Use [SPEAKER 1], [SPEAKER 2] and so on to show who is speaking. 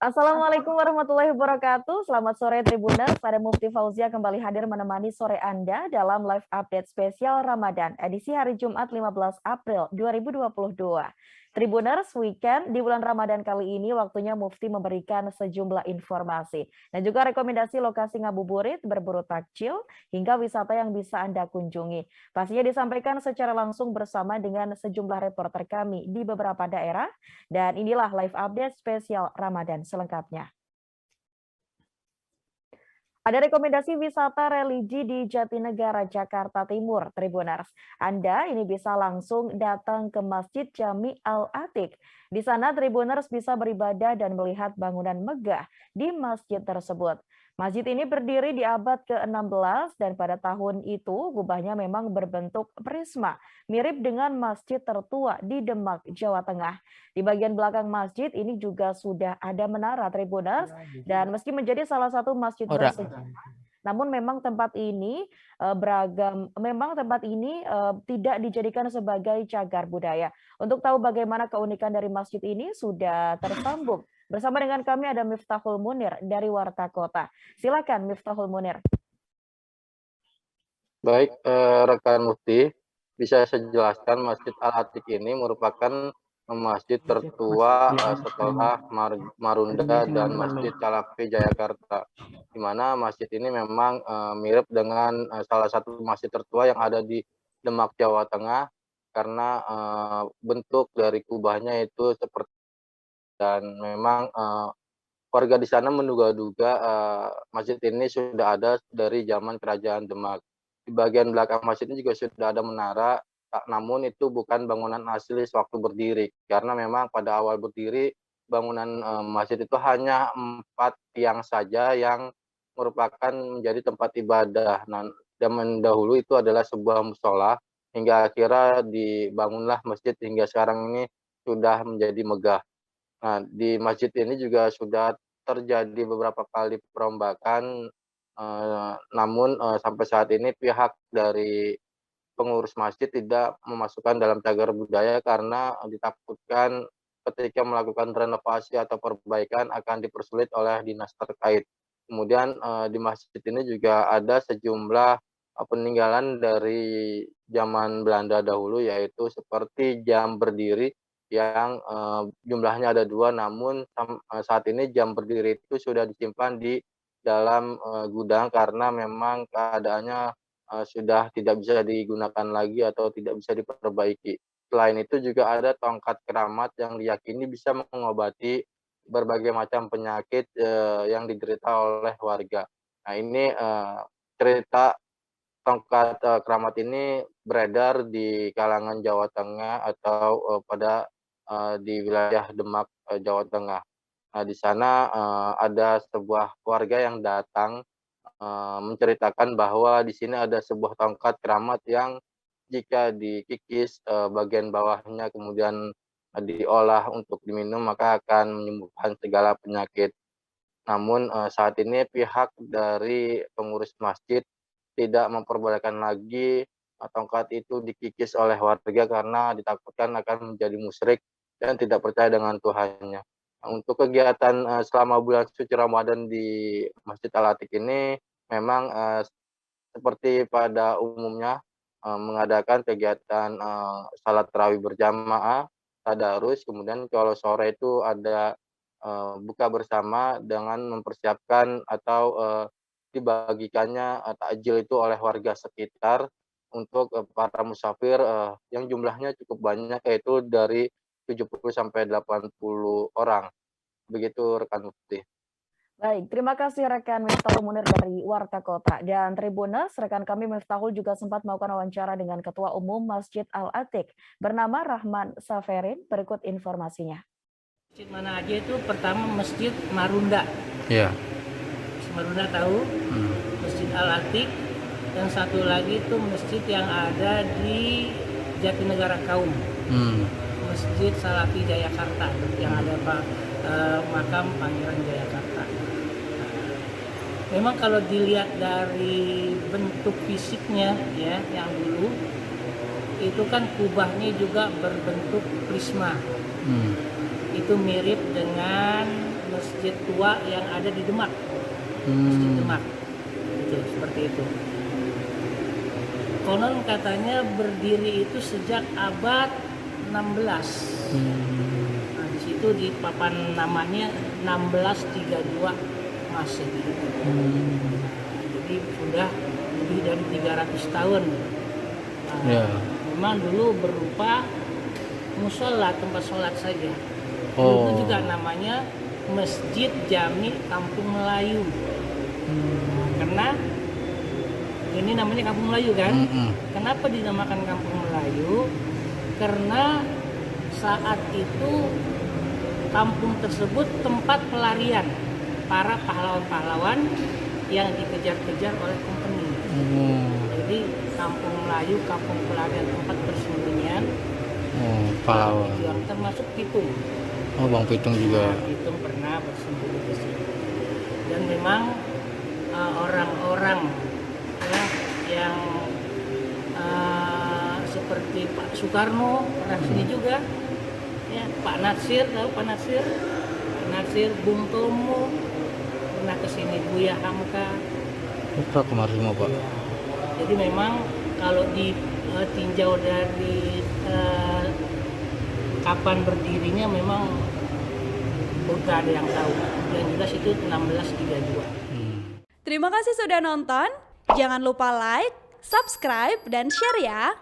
[SPEAKER 1] Assalamualaikum warahmatullahi wabarakatuh. Selamat sore Tribuners. Saya Mufti Fauzia kembali hadir menemani sore Anda dalam live update spesial Ramadan edisi hari Jumat 15 April 2022. Tribuners, weekend di bulan Ramadan kali ini waktunya Mufti memberikan sejumlah informasi dan juga rekomendasi lokasi ngabuburit, berburu takjil, hingga wisata yang bisa Anda kunjungi. Pastinya disampaikan secara langsung bersama dengan sejumlah reporter kami di beberapa daerah. Dan inilah live update spesial Ramadan selengkapnya. Ada rekomendasi wisata religi di Jatinegara, Jakarta Timur, Tribuners. Anda ini bisa langsung datang ke Masjid Jami Al-Atiq. Di sana Tribuners bisa beribadah dan melihat bangunan megah di masjid tersebut. Masjid ini berdiri di abad ke-16 dan pada tahun itu kubahnya memang berbentuk prisma, mirip dengan masjid tertua di Demak, Jawa Tengah. Di bagian belakang masjid ini juga sudah ada menara Tribuners dan meski menjadi salah satu masjid bersejarah, namun memang tempat ini tidak dijadikan sebagai cagar budaya. Untuk tahu bagaimana keunikan dari masjid ini sudah tersambung bersama dengan kami ada Miftahul Munir dari Warta Kota. Silakan Miftahul Munir.
[SPEAKER 2] Baik, rekan Mufti, bisa saya jelaskan Masjid Al-Atiq ini merupakan masjid tertua setelah Marunda dan Masjid Calapi Jayakarta, di mana masjid ini memang mirip dengan salah satu masjid tertua yang ada di Demak, Jawa Tengah, karena bentuk dari kubahnya itu seperti, dan memang warga di sana menduga-duga masjid ini sudah ada dari zaman Kerajaan Demak. Di bagian belakang masjid ini juga sudah ada menara, namun itu bukan bangunan asli sewaktu berdiri, karena memang pada awal berdiri bangunan masjid itu hanya 4 tiang saja yang merupakan menjadi tempat ibadah. Nah, zaman dahulu itu adalah sebuah musola, hingga akhirnya dibangunlah masjid hingga sekarang ini sudah menjadi megah. Nah, di masjid ini juga sudah terjadi beberapa kali perombakan, namun sampai saat ini pihak dari pengurus masjid tidak memasukkan dalam cagar budaya karena ditakutkan ketika melakukan renovasi atau perbaikan akan dipersulit oleh dinas terkait. Kemudian di masjid ini juga ada sejumlah peninggalan dari zaman Belanda dahulu, yaitu seperti jam berdiri yang jumlahnya ada 2, namun saat ini jam berdiri itu sudah disimpan di dalam gudang karena memang keadaannya sudah tidak bisa digunakan lagi atau tidak bisa diperbaiki. Selain itu juga ada tongkat keramat yang diyakini bisa mengobati berbagai macam penyakit yang diderita oleh warga. Nah, ini cerita tongkat keramat ini beredar di kalangan Jawa Tengah atau di wilayah Demak, Jawa Tengah. Nah, di sana ada sebuah keluarga yang datang menceritakan bahwa di sini ada sebuah tongkat keramat yang jika dikikis bagian bawahnya kemudian diolah untuk diminum maka akan menyembuhkan segala penyakit. Namun saat ini pihak dari pengurus masjid tidak memperbolehkan lagi tongkat itu dikikis oleh warga karena ditakutkan akan menjadi musyrik dan tidak percaya dengan Tuhannya. Nah, untuk kegiatan selama bulan suci Ramadan di Masjid Al-Atiq ini memang seperti pada umumnya mengadakan kegiatan salat tarawih berjamaah, tadarus, kemudian kalau sore itu ada buka bersama dengan mempersiapkan atau dibagikannya takjil itu oleh warga sekitar untuk para musafir yang jumlahnya cukup banyak, yaitu dari 70 sampai 80 orang. Begitu rekan Mufti.
[SPEAKER 1] Baik, terima kasih rekan Miftahul Munir dari Warta Kota. Dan Tribuners, rekan kami Miftahul juga sempat melakukan wawancara dengan Ketua Umum Masjid Al-Atiq bernama Rahman Saferin. Berikut informasinya.
[SPEAKER 3] Masjid mana aja itu pertama Masjid Marunda.
[SPEAKER 4] Iya.
[SPEAKER 3] Masjid Marunda tahu? Masjid Al-Atiq. Yang satu lagi itu masjid yang ada di Jatinegara Kaum. Masjid Salafi Jayakarta yang ada makam Pangeran Jayakarta. Memang kalau dilihat dari bentuk fisiknya ya yang dulu itu kan kubahnya juga berbentuk prisma. Itu mirip dengan masjid tua yang ada di Demak. Masjid Demak. Itu seperti itu. Konon katanya berdiri itu sejak abad 16. Nah, di situ di papan namanya 1632 Masehi. Jadi sudah lebih dari 300 tahun. Memang dulu berupa musola, tempat sholat saja. Itu juga namanya Masjid Jami Kampung Melayu. Karena ini namanya Kampung Melayu kan? Kenapa dinamakan Kampung Melayu? Karena saat itu kampung tersebut tempat pelarian para pahlawan-pahlawan yang dikejar-kejar oleh company. Jadi Kampung Melayu, kampung pelarian, tempat persembunyian pahlawan. Yang termasuk Pitung.
[SPEAKER 4] Bang Pitung juga.
[SPEAKER 3] Pitung pernah bersembunyi di sini. Dan memang orang-orang ya, yang seperti Pak Soekarno pernah sini juga, ya Pak Natsir, tahu Pak Natsir? Pak Natsir, Bung Tomo pernah kesini, Buya Hamka.
[SPEAKER 4] Pernah kemarin semua Pak.
[SPEAKER 3] Ya. Jadi memang kalau ditinjau dari kapan berdirinya memang bukan ada yang tahu. Yang jelas itu 1632.
[SPEAKER 5] Terima kasih sudah nonton. Jangan lupa like, subscribe, dan share ya.